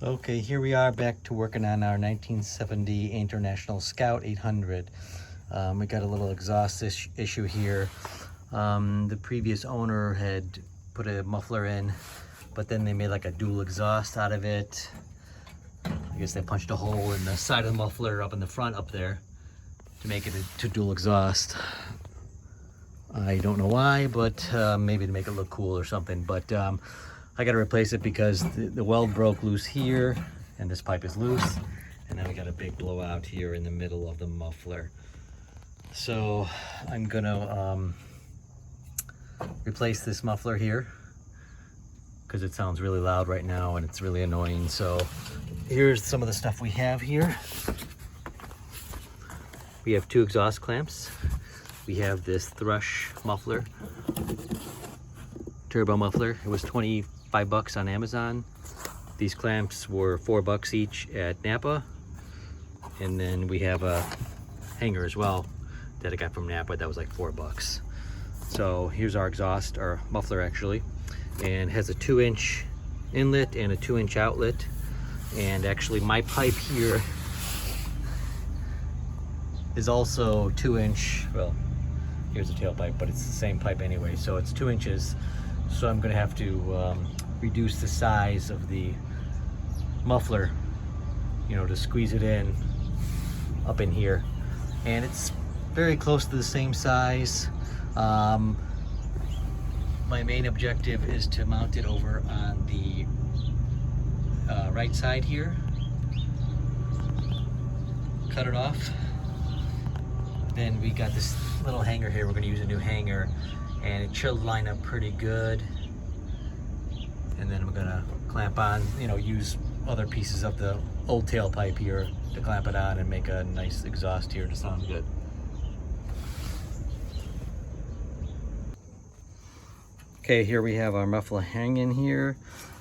Okay, here we are back to working on our 1970 International Scout 800. We got a little exhaust issue here. The previous owner had put a muffler in, but then they made like a dual exhaust out of it. I guess they punched a hole in the side of the muffler up in the front up there to make it to dual exhaust. I don't know why, but maybe to make it look cool or something. But I got to replace it because the weld broke loose here, and this pipe is loose, and then we got a big blowout here in the middle of the muffler. So I'm gonna replace this muffler here because it sounds really loud right now and it's really annoying. So here's some of the stuff we have here. We have 2 exhaust clamps. We have this Thrush muffler, turbo muffler. It was 25 bucks on Amazon. These clamps were $4 each at Napa. And then we have a hanger as well that I got from Napa that was like $4. So here's our exhaust, our muffler actually, and has a 2-inch inlet and a 2-inch outlet. And actually my pipe here is also 2-inch. Well, here's a tailpipe, but it's the same pipe anyway, so it's 2 inches. So I'm gonna have to reduce the size of the muffler, you know, to squeeze it in up in here. And it's very close to the same size. My main objective is to mount it over on the right side here. Cut it off. Then we got this little hanger here. We're going to use a new hanger, and it should line up pretty good. And then we're going to clamp on, you know, use other pieces of the old tailpipe here to clamp it on and make a nice exhaust here to sound good. Okay, here we have our muffler hanging here.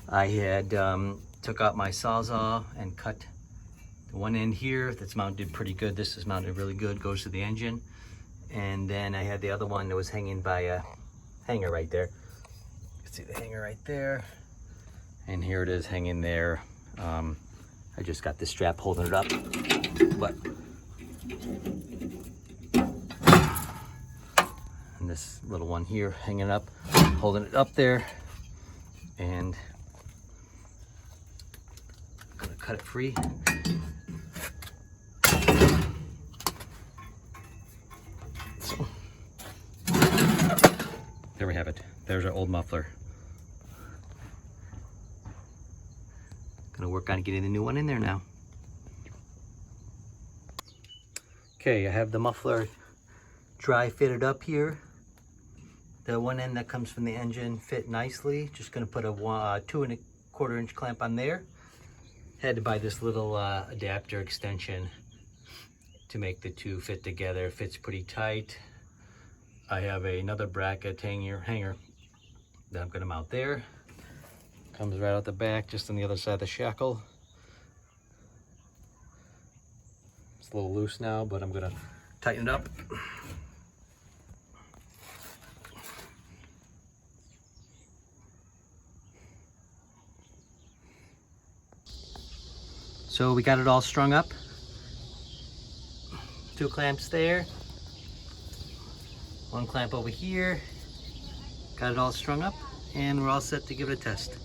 I had took out my Sawzall and cut the one end here that's mounted pretty good. This is mounted really good, goes to the engine. And then I had the other one that was hanging by a hanger right there. You can see the hanger right there. And here it is hanging there. I just got this strap holding it up. But and this little one here hanging up, holding it up there. And I'm gonna cut it free. So, there we have it. There's our old muffler. Gonna work on getting the new one in there now. Okay, I have the muffler dry fitted up here. The one end that comes from the engine fit nicely. Just gonna put a 2 1/4 inch clamp on there. Had to buy this little adapter extension to make the two fit together. It fits pretty tight. I have another bracket hanger that I'm gonna mount there. Comes right out the back, just on the other side of the shackle. It's a little loose now, but I'm gonna tighten it up. So we got it all strung up. 2 clamps there. 1 clamp over here. Got it all strung up, and we're all set to give it a test.